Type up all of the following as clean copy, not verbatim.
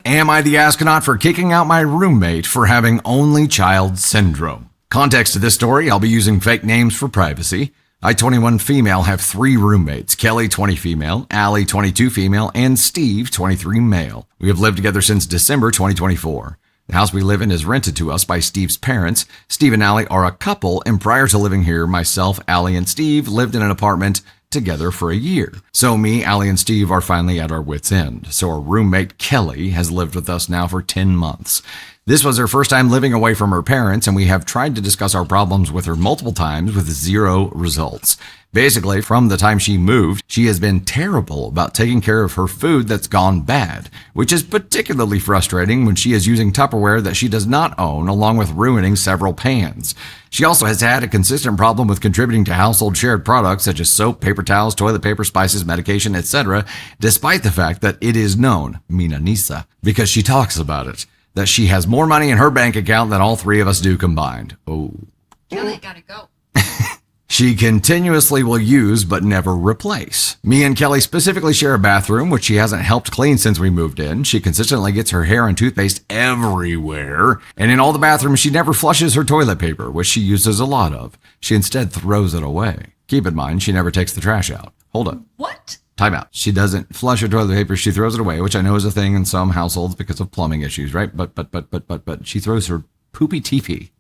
Am I the astronaut for kicking out my roommate for having only child syndrome? Context to this story, I'll be using fake names for privacy. I, 21 female, have 3 roommates. Kelly, 20 female, Allie, 22 female, and Steve, 23 male. We have lived together since December 2024. The house we live in is rented to us by Steve's parents. Steve and Allie are a couple, and prior to living here, myself, Allie, and Steve lived in an apartment together for a year. So me, Allie, and Steve are finally at our wits' end. So our roommate, Kelly, has lived with us now for 10 months. This was her first time living away from her parents, and we have tried to discuss our problems with her multiple times with 0 results. Basically, from the time she moved, she has been terrible about taking care of her food that's gone bad, which is particularly frustrating when she is using Tupperware that she does not own, along with ruining several pans. She also has had a consistent problem with contributing to household shared products such as soap, paper towels, toilet paper, spices, medication, etc., despite the fact that it is known, Mina Nisa, because she talks about it, that she has more money in her bank account than all 3 of us do combined. Oh. Kelly, gotta go. She continuously will use but never replace. Me and Kelly specifically share a bathroom, which she hasn't helped clean since we moved in. She consistently gets her hair and toothpaste everywhere. And in all the bathrooms, she never flushes her toilet paper, which she uses a lot of. She instead throws it away. Keep in mind, she never takes the trash out. Hold up. What? Time out. She doesn't flush her toilet paper. She throws it away, which I know is a thing in some households because of plumbing issues, right? But she throws her poopy teepee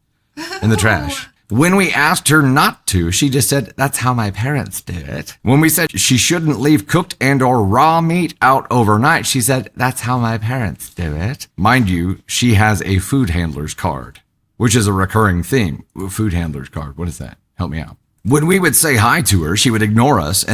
in the trash. When we asked her not to, she just said, that's how my parents do it. When we said she shouldn't leave cooked and or raw meat out overnight, she said, that's how my parents do it. Mind you, she has a food handler's card, which is a recurring theme. Food handler's card. What is that? Help me out. When we would say hi to her, she would ignore us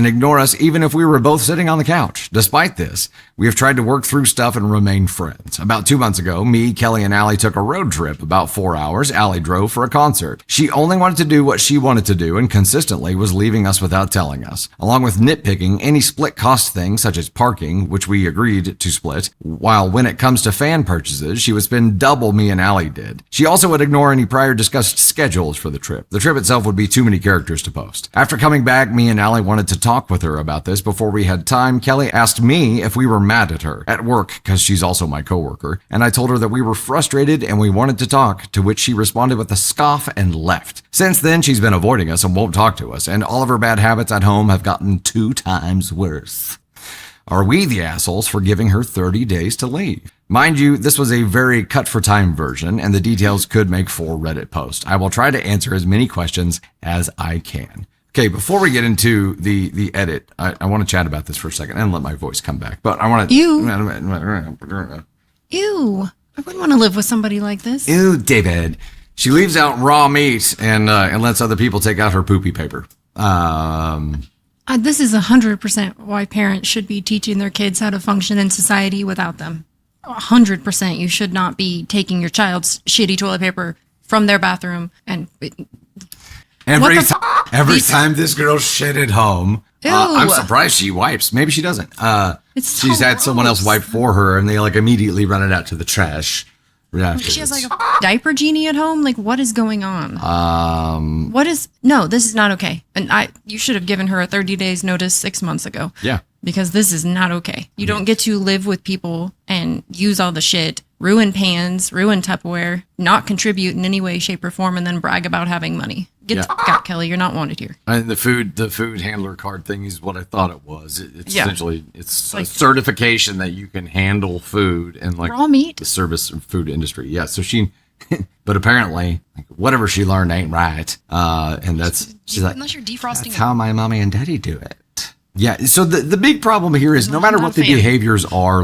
even if we were both sitting on the couch. Despite this, we have tried to work through stuff and remain friends. About 2 months ago, me, Kelly, and Allie took a road trip. About 4 hours, Allie drove for a concert. She only wanted to do what she wanted to do and consistently was leaving us without telling us, along with nitpicking any split cost things such as parking, which we agreed to split, while when it comes to fan purchases, she would spend double me and Allie did. She also would ignore any prior discussed schedules for the trip. The trip itself would be too many characters to post. After coming back, me and Allie wanted to talk with her about this. Before we had time, Kelly asked me if we were mad at her at work, because she's also my coworker, and I told her that we were frustrated and we wanted to talk, to which she responded with a scoff and left. Since then, she's been avoiding us and won't talk to us, and all of her bad habits at home have gotten 2 times worse. Are we the assholes for giving her 30 days to leave? Mind you, this was a very cut-for-time version, and the details could make for Reddit post. I will try to answer as many questions as I can. Okay, before we get into the edit, I want to chat about this for a second and let my voice come back. But I want to... Ew. Ew. I wouldn't want to live with somebody like this. Ew, David. She leaves out raw meat and lets other people take out her poopy paper. This is 100% why parents should be teaching their kids how to function in society without them. 100%. You should not be taking your child's shitty toilet paper from their bathroom and... Every time this girl shit at home, I'm surprised she wipes. Maybe she doesn't. She's had someone else wipe for her, and they immediately run it out to the trash. She has a diaper genie at home. What is going on? No, this is not okay. And you should have given her a 30 days notice 6 months ago. Yeah. Because this is not okay. You don't get to live with people and use all the shit, ruin pans, ruin Tupperware, not contribute in any way, shape, or form, and then brag about having money. Get the fuck out, Kelly. You're not wanted here. And the food handler card thing is what I thought it was. It's essentially a certification that you can handle food and raw meat, the service and food industry. Yeah. So she, but apparently whatever she learned ain't right. And she's like, unless you're defrosting, that's how my mommy and daddy do it. Yeah. So the big problem here is no matter what the behaviors are,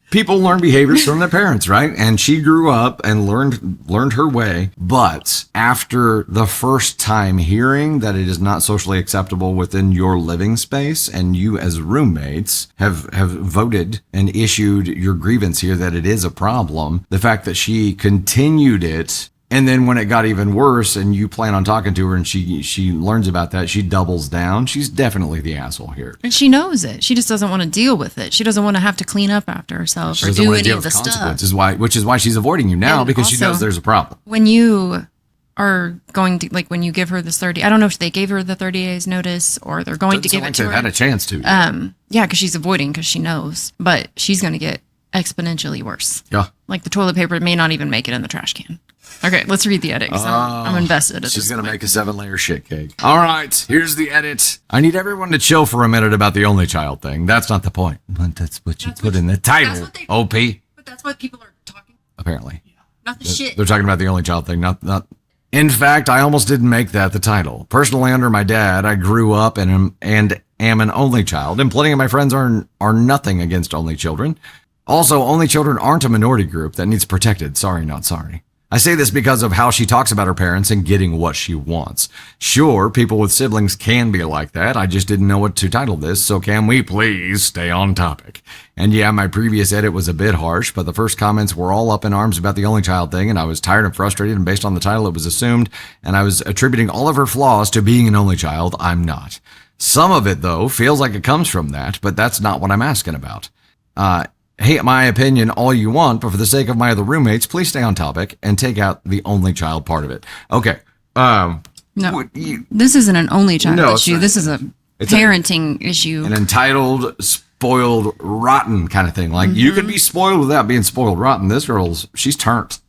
people learn behaviors from their parents, right? And she grew up and learned her way. But after the first time hearing that it is not socially acceptable within your living space, and you as roommates have voted and issued your grievance here that it is a problem, the fact that she continued it, and then when it got even worse and you plan on talking to her and she learns about that, she doubles down. She's definitely the asshole here. And she knows it. She just doesn't want to deal with it. She doesn't want to have to clean up after herself or do any of the stuff. Which is why she's avoiding you now, because also, she knows there's a problem. When you are going to, when you give her this 30, I don't know if they gave her the 30 days notice or they're going to give it to her. Had a chance to. Yeah, because she's avoiding because she knows. But she's going to get exponentially worse. Yeah. Like the toilet paper may not even make it in the trash can. Okay, let's read the edit. 'Cause I'm invested. She's going to make a 7-layer shit cake. All right, here's the edit. I need everyone to chill for a minute about the only child thing. That's not the point. But that's what you put in the title. OP. But that's what people are talking. Apparently. Not the shit. They're talking about the only child thing, not. In fact, I almost didn't make that the title. Personally, under my dad, I grew up and am an only child, and plenty of my friends are nothing against only children. Also, only children aren't a minority group that needs protected. Sorry, not sorry. I say this because of how she talks about her parents and getting what she wants. Sure, people with siblings can be like that. I just didn't know what to title this, so can we please stay on topic? And yeah, my previous edit was a bit harsh, but the first comments were all up in arms about the only child thing, and I was tired and frustrated, and based on the title, it was assumed, and I was attributing all of her flaws to being an only child. I'm not. Some of it, though, feels like it comes from that, but that's not what I'm asking about. Hate my opinion all you want, but for the sake of my other roommates, please stay on topic and take out the only child part of it. Okay. No, this isn't an only child issue. This is a parenting issue. An entitled, spoiled, rotten kind of thing. Like, you could be spoiled without being spoiled rotten. This she's turned.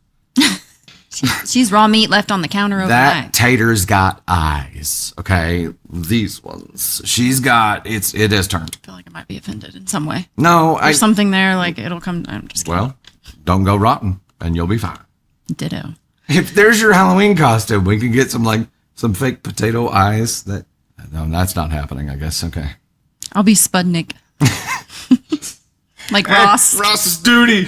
She's raw meat left on the counter overnight. That tater's got eyes. Okay, these ones. She's got it is turned. I feel like I might be offended in some way. No, there's something there. Like it'll come. I'm just kidding. Well, don't go rotten, and you'll be fine. Ditto. If there's your Halloween costume, we can get some fake potato eyes. No, that's not happening. I guess. Okay. I'll be Spudnik. Like Ross. Ross's duty.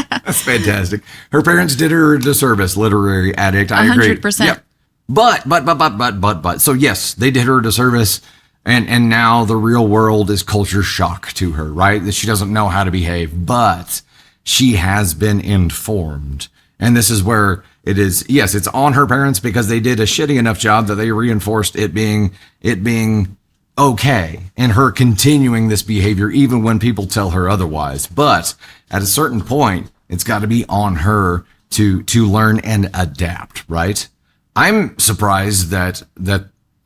That's fantastic. Her parents did her a disservice, literary addict. I agree. 100%. Yep. But. So yes, they did her a disservice, and now the real world is culture shock to her, right? That she doesn't know how to behave, but she has been informed. And this is where it is. Yes, it's on her parents because they did a shitty enough job that they reinforced it being okay, and her continuing this behavior even when people tell her otherwise. But at a certain point, it's got to be on her to learn and adapt, right? I'm surprised that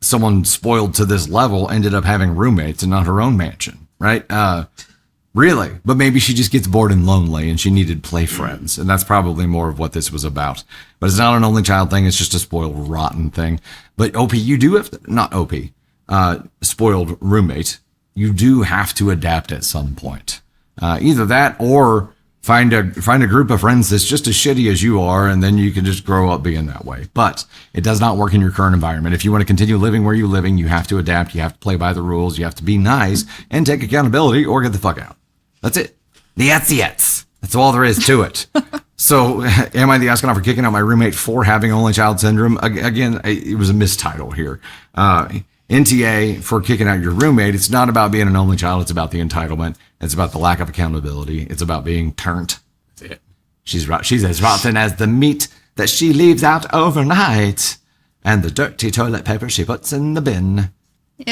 someone spoiled to this level ended up having roommates and not her own mansion, right? Really, but maybe she just gets bored and lonely and she needed play friends, and that's probably more of what this was about. But it's not an only child thing; it's just a spoiled, rotten thing. But OP, you do have to, not OP. Spoiled roommate, you do have to adapt at some point. Either that or find a group of friends that's just as shitty as you are, and then you can just grow up being that way. But it does not work in your current environment. If you want to continue living where you're living, you have to adapt. You have to play by the rules. You have to be nice and take accountability or get the fuck out. That's it. That's all there is to it. So, am I the astronaut for kicking out my roommate for having only child syndrome? Again, it was a mistitle here. NTA for kicking out your roommate. It's not about being an only child. It's about the entitlement. It's about the lack of accountability. It's about being turned. That's it. She's as rotten as the meat that she leaves out overnight and the dirty toilet paper she puts in the bin. Ew.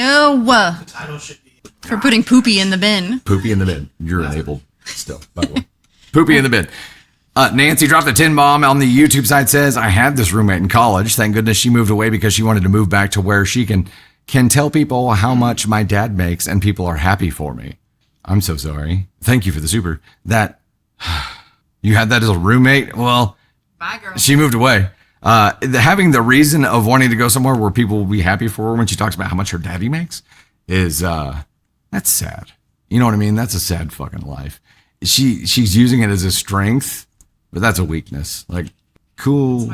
The title should be for putting poopy in the bin. Poopy in the bin. You're enabled still, by the way. Poopy in the bin. Nancy dropped a 10 bomb on the YouTube side, says, I had this roommate in college. Thank goodness she moved away because she wanted to move back to where she can tell people how much my dad makes and people are happy for me. I'm so sorry. Thank you for the super. That you had that as a roommate? Well, bye, girl. She moved away. Having the reason of wanting to go somewhere where people will be happy for her when she talks about how much her daddy makes is that's sad. You know what I mean? That's a sad fucking life. She's using it as a strength, but that's a weakness. Like, cool.